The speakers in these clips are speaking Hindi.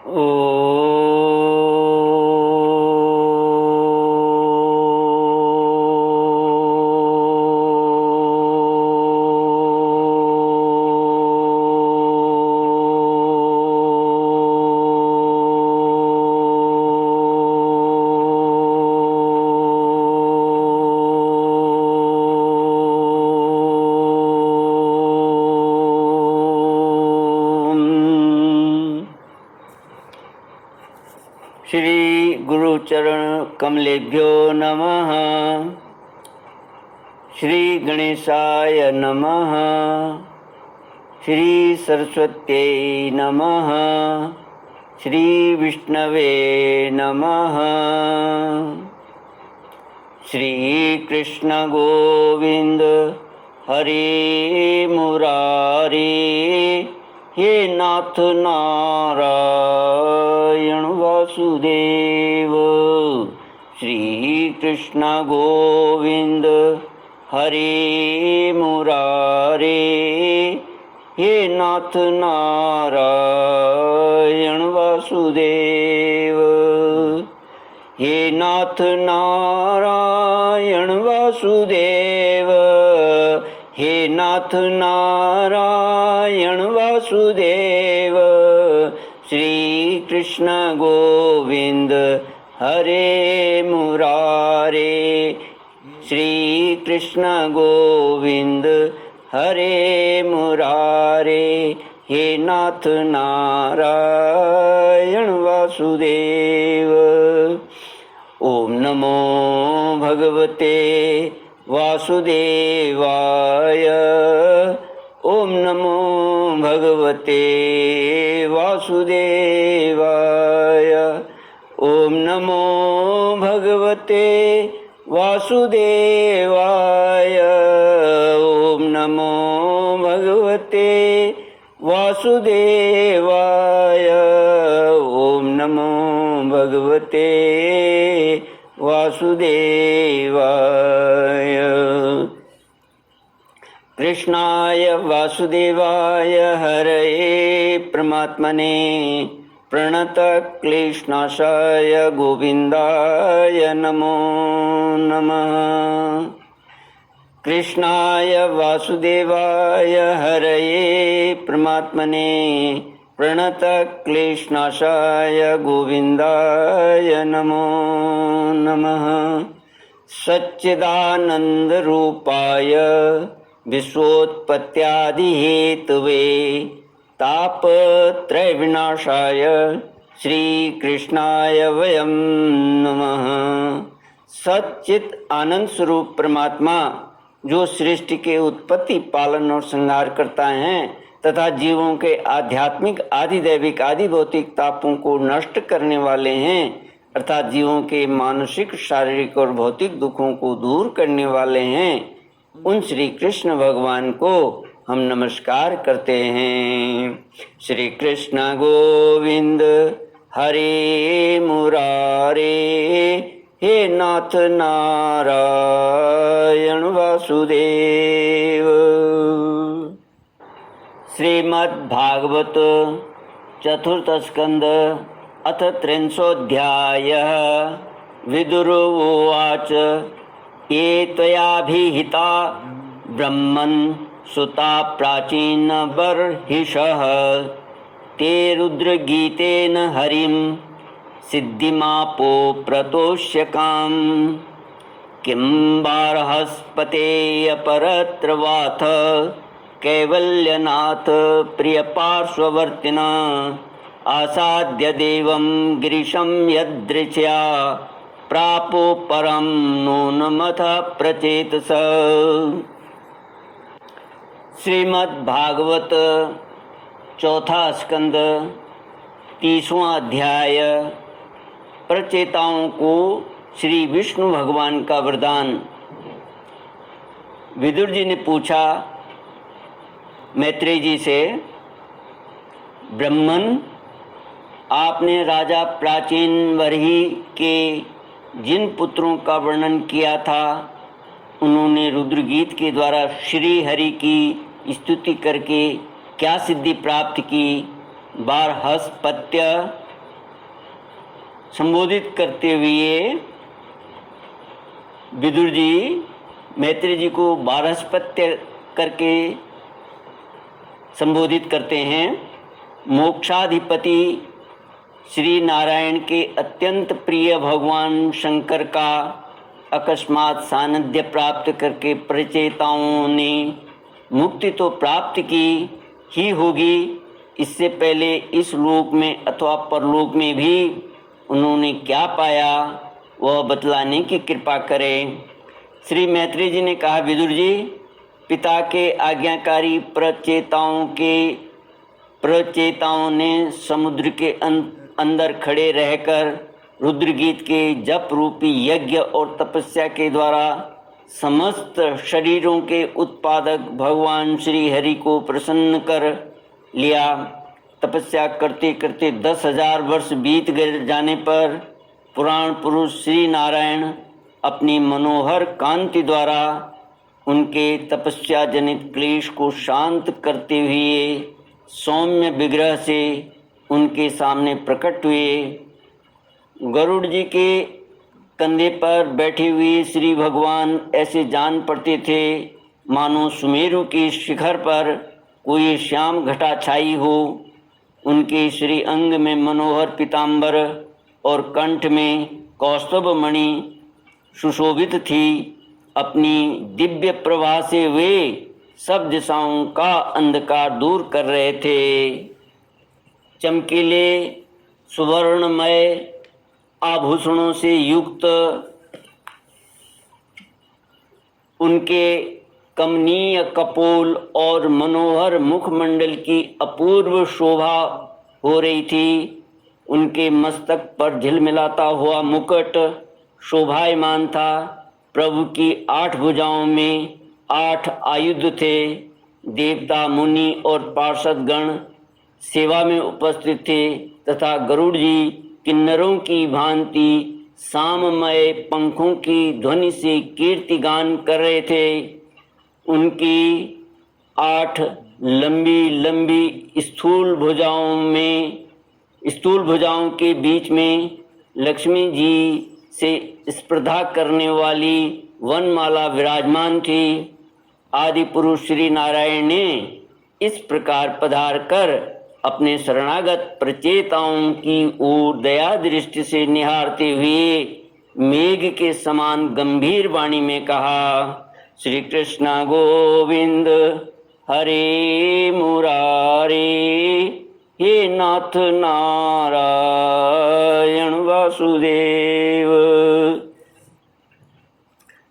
ओ श्री गुरुचरण कमलेभ्यो नमः। श्री गणेशाय नमः। श्री सरस्वत्यै नमः। श्री विष्णवे नमः। श्री कृष्ण गोविंद हरे मुरारी, हे नाथ नारायण वासुदेव। श्री कृष्ण गोविंद हरे मुरारे, हे नाथ नारायण वासुदेव। हे नाथ नारायण वासुदेव, हे नाथ नारायण वासुदेव। श्री कृष्ण गोविंद हरे मुरारे, श्री कृष्ण गोविंद हरे मुरारे, हे नाथ नारायण वासुदेव। ओम नमो भगवते वासुदेवाय। ओम नमो भगवते वासुदेवाय। ओम नमो भगवते वासुदेवाय। ओम नमो भगवते वासुदेवाय। ओम नमो भगवते वासुदेवाय। कृष्णाय वासुदेवाय हरये परमात्मने प्रणतक्लेशनाशाय गोविन्दाय नमो नमः। कृष्णाय वासुदेवाय हरये परमात्मने प्रणतक्लेशनाशाय गोविन्दाय नमो नमः। सच्चिदानन्दरूपाय विश्वोत्पत्त्यादिहेतवे तापत्रयविनाशाय श्रीकृष्णाय वयं नमः। सच्चित आनंद स्वरूप परमात्मा जो सृष्टि के उत्पत्ति, पालन और संहार करता है तथा जीवों के आध्यात्मिक, आधिदैविक, आदि भौतिक तापों को नष्ट करने वाले हैं, अर्थात जीवों के मानसिक, शारीरिक और भौतिक दुखों को दूर करने वाले हैं, उन श्री कृष्ण भगवान को हम नमस्कार करते हैं। श्री कृष्ण गोविंद हरे मुरारे, हे नाथ नारायण वासुदेव। श्रीमद्भागवत चतुर्थ स्कंद अथ 300अध्यायः। विदुर उवाच ये त्वयाभिहिता ब्रह्मन् सुता प्राचीन बर्हिषः, ते रुद्रगीतेन हरिं सिद्धिमापो प्रतोष्यकाम्। किं बार्हस्पते अपरत्र वाथ कैवल्यनाथ प्रियपार्श्ववर्तिना, आसाद्य देवं गिरिशं यदृच्छया प्रापो परं नूनमथ प्रचेतस। श्रीमद्भागवत चौथा स्कंद 30वां अध्याय। प्रचेताओं को श्री विष्णु भगवान का वरदान। विदुर जी ने पूछा मैत्रेय जी से, ब्रह्मन, आपने राजा प्राचीन बर्ही के जिन पुत्रों का वर्णन किया था, उन्होंने रुद्रगीत के द्वारा श्री हरि की स्तुति करके क्या सिद्धि प्राप्त की? बारहस्पत्य संबोधित करते हुए विदुर जी मैत्री जी को बारहस्पत्य करके संबोधित करते हैं। मोक्षाधिपति श्री नारायण के अत्यंत प्रिय भगवान शंकर का अकस्मात सानिध्य प्राप्त करके प्रचेताओं ने मुक्ति तो प्राप्त की ही होगी, इससे पहले इस लोक में अथवा परलोक में भी उन्होंने क्या पाया वह बतलाने की कृपा करें। श्री मैत्री जी ने कहा, विदुर जी, पिता के आज्ञाकारी प्रचेताओं ने समुद्र के अंदर खड़े रहकर रुद्रगीत के जप रूपी यज्ञ और तपस्या के द्वारा समस्त शरीरों के उत्पादक भगवान श्री हरि को प्रसन्न कर लिया। तपस्या करते करते 10,000 वर्ष बीत गए जाने पर पुराण पुरुष श्री नारायण अपनी मनोहर कांति द्वारा उनके तपस्या जनित क्लेश को शांत करते हुए सौम्य विग्रह से उनके सामने प्रकट हुए। गरुड़ जी के कंधे पर बैठे हुए श्री भगवान ऐसे जान पड़ते थे मानो सुमेरु के शिखर पर कोई श्याम घटा छाई हो। उनके श्री अंग में मनोहर पीताम्बर और कंठ में कौस्तुभ मणि सुशोभित थी। अपनी दिव्य प्रभा से वे सब दिशाओं का अंधकार दूर कर रहे थे। चमकीले सुवर्णमय आभूषणों से युक्त उनके कमनीय कपोल और मनोहर मुखमंडल की अपूर्व शोभा हो रही थी। उनके मस्तक पर झिलमिलाता हुआ मुकुट शोभायमान था। प्रभु की 8 भुजाओं में 8 आयुध थे। देवता, मुनि और पार्षद गण सेवा में उपस्थित थे तथा गरुड़ जी किन्नरों की भांति साममय पंखों की ध्वनि से कीर्तिगान कर रहे थे। उनकी 8 लंबी लंबी स्थूल भुजाओं के बीच में लक्ष्मी जी से स्पर्धा करने वाली वनमाला विराजमान थी। आदि पुरुष श्री नारायण ने इस प्रकार पधार कर अपने शरणागत प्रचेताओं की ओर दया दृष्टि से निहारते हुए मेघ के समान गंभीर वाणी में कहा, श्री कृष्ण गोविंद हरे मुरारे, हे नाथ नारायण वासुदेव।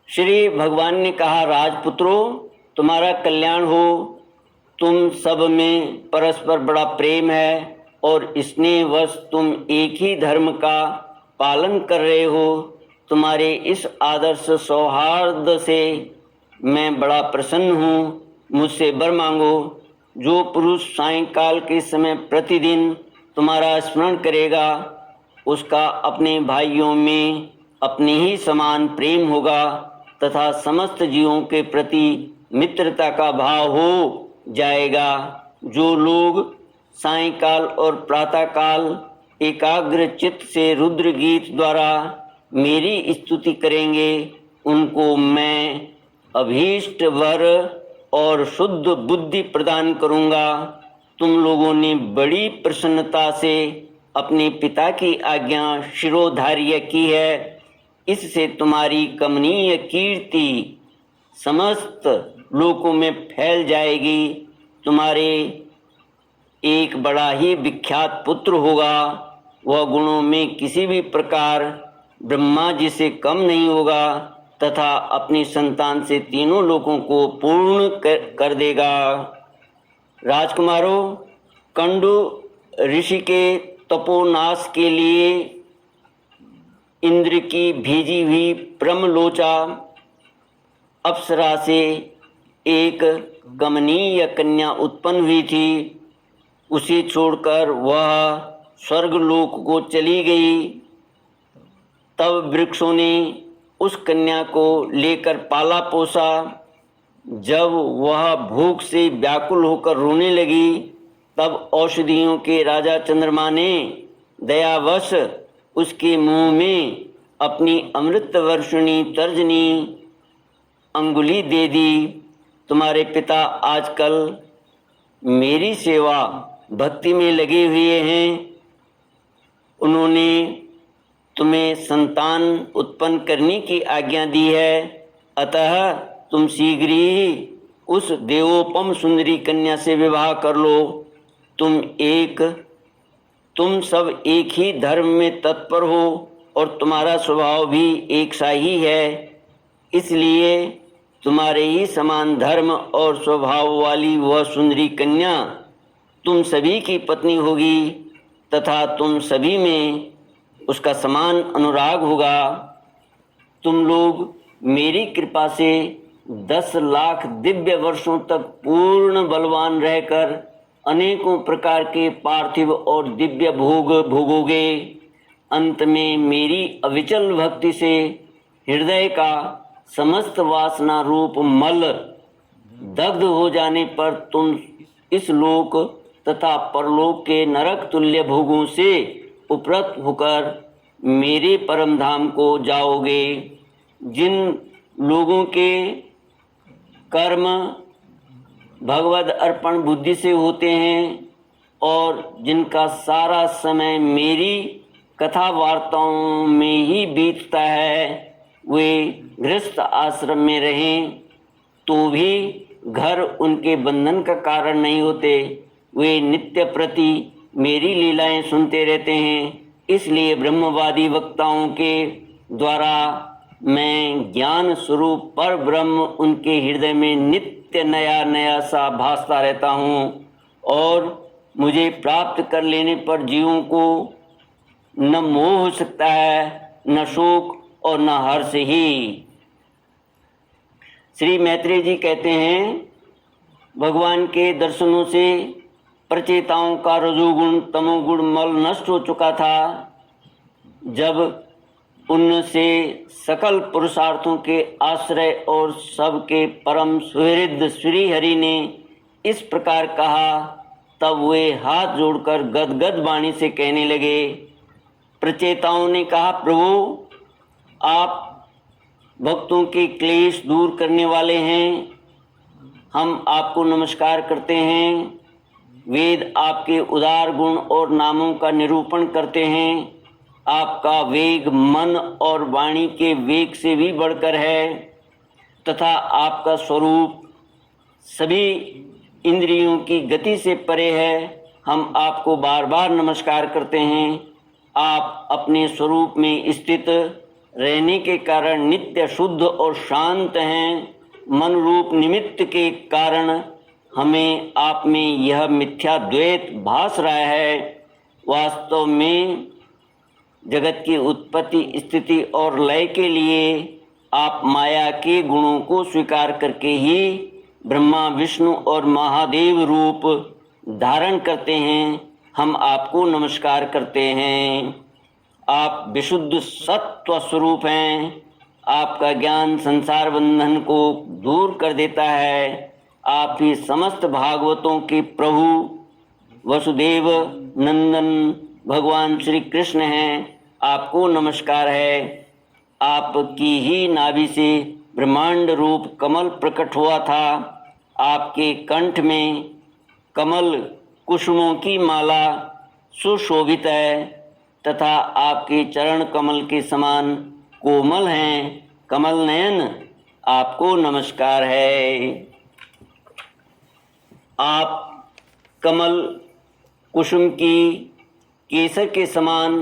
श्री भगवान ने कहा, राजपुत्रों, तुम्हारा कल्याण हो। तुम सब में परस्पर बड़ा प्रेम है और स्नेहवश तुम एक ही धर्म का पालन कर रहे हो। तुम्हारे इस आदर्श सौहार्द से मैं बड़ा प्रसन्न हूँ। मुझसे वर मांगो। जो पुरुष सायंकाल के समय प्रतिदिन तुम्हारा स्मरण करेगा उसका अपने भाइयों में अपने ही समान प्रेम होगा तथा समस्त जीवों के प्रति मित्रता का भाव हो जाएगा। जो लोग सायंकाल और प्रातःकाल एकाग्र चित्त से रुद्र गीत द्वारा मेरी स्तुति करेंगे उनको मैं अभीष्ट वर और शुद्ध बुद्धि प्रदान करूँगा। तुम लोगों ने बड़ी प्रसन्नता से अपने पिता की आज्ञा शिरोधार्य की है। इससे तुम्हारी कमनीय कीर्ति समस्त लोकों में फैल जाएगी। तुम्हारे एक बड़ा ही विख्यात पुत्र होगा। वह गुणों में किसी भी प्रकार ब्रह्मा जी से कम नहीं होगा तथा अपनी संतान से तीनों लोकों को पूर्ण कर देगा। राजकुमारों, कंडु ऋषि के तपोनाश के लिए इंद्र की भेजी हुई ब्रह्मलोचा अप्सरा से एक कमनीय कन्या उत्पन्न हुई थी। उसे छोड़कर वह स्वर्गलोक को चली गई। तब वृक्षों ने उस कन्या को लेकर पाला पोसा। जब वह भूख से व्याकुल होकर रोने लगी तब औषधियों के राजा चंद्रमा ने दयावश उसके मुंह में अपनी अमृत वर्षिणी तर्जनी अंगुली दे दी। तुम्हारे पिता आजकल मेरी सेवा भक्ति में लगे हुए हैं। उन्होंने तुम्हें संतान उत्पन्न करने की आज्ञा दी है, अतः तुम शीघ्र ही उस देवोपम सुंदरी कन्या से विवाह कर लो। तुम सब एक ही धर्म में तत्पर हो और तुम्हारा स्वभाव भी एक सा ही है, इसलिए तुम्हारे ही समान धर्म और स्वभाव वाली वह सुंदरी कन्या तुम सभी की पत्नी होगी तथा तुम सभी में उसका समान अनुराग होगा। तुम लोग मेरी कृपा से 10 लाख दिव्य वर्षों तक पूर्ण बलवान रहकर अनेकों प्रकार के पार्थिव और दिव्य भोग भोगोगे। अंत में मेरी अविचल भक्ति से हृदय का समस्त वासना रूप मल दग्ध हो जाने पर तुम इस लोक तथा परलोक के नरक तुल्य भोगों से उपरत होकर मेरे परम धाम को जाओगे। जिन लोगों के कर्म भगवद अर्पण बुद्धि से होते हैं और जिनका सारा समय मेरी कथा वार्ताओं में ही बीतता है, वे गृहस्थ आश्रम में रहें तो भी घर उनके बंधन का कारण नहीं होते। वे नित्य प्रति मेरी लीलाएं सुनते रहते हैं, इसलिए ब्रह्मवादी वक्ताओं के द्वारा मैं ज्ञान स्वरूप पर ब्रह्म उनके हृदय में नित्य नया नया सा भासता रहता हूँ और मुझे प्राप्त कर लेने पर जीवों को न मोह हो सकता है, न शोक और न हर्ष ही। श्री मैत्रेय जी कहते हैं, भगवान के दर्शनों से प्रचेताओं का रजोगुण तमोगुण मल नष्ट हो चुका था। जब उनसे सकल पुरुषार्थों के आश्रय और सबके परम सुहृद श्री हरि ने इस प्रकार कहा, तब वे हाथ जोड़कर गदगद वाणी से कहने लगे। प्रचेताओं ने कहा, प्रभु आप भक्तों के क्लेश दूर करने वाले हैं, हम आपको नमस्कार करते हैं। वेद आपके उदार गुण और नामों का निरूपण करते हैं। आपका वेग मन और वाणी के वेग से भी बढ़कर है तथा आपका स्वरूप सभी इंद्रियों की गति से परे है। हम आपको बार बार नमस्कार करते हैं। आप अपने स्वरूप में स्थित रहने के कारण नित्य शुद्ध और शांत हैं। मन रूप निमित्त के कारण हमें आप में यह मिथ्या द्वैत भास रहा है। वास्तव में जगत की उत्पत्ति स्थिति और लय के लिए आप माया के गुणों को स्वीकार करके ही ब्रह्मा विष्णु और महादेव रूप धारण करते हैं। हम आपको नमस्कार करते हैं। आप विशुद्ध सत्व स्वरूप हैं। आपका ज्ञान संसार बंधन को दूर कर देता है। आप ही समस्त भागवतों के प्रभु वसुदेव नंदन भगवान श्री कृष्ण हैं। आपको नमस्कार है। आपकी ही नाभि से ब्रह्मांड रूप कमल प्रकट हुआ था। आपके कंठ में कमल कुसुमों की माला सुशोभित है तथा आपके चरण कमल के समान कोमल हैं। कमल नयन आपको नमस्कार है। आप कमल कुसुम की केसर के समान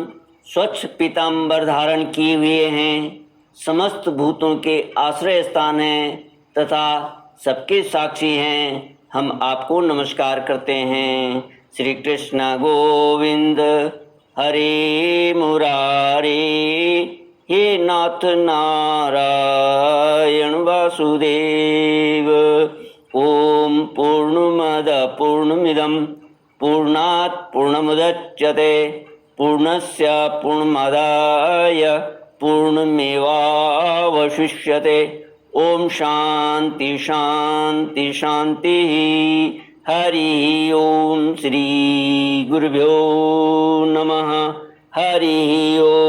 स्वच्छ पीतांबर धारण किए हुए हैं। समस्त भूतों के आश्रय स्थान हैं तथा सबके साक्षी हैं। हम आपको नमस्कार करते हैं। श्री कृष्ण गोविंद हरे मुरारे, हे नाथ नारायण वासुदेव। ओम पूर्णमद पूर्णमिदं पूर्णात् पूर्णमुदच्यते पूर्णस्य पूर्णमादाय पूर्णमेवावशिष्यते। ओम शांति शांति शांति। हरि ओम। श्री गुरुभ्यो नमः। हरि ओम।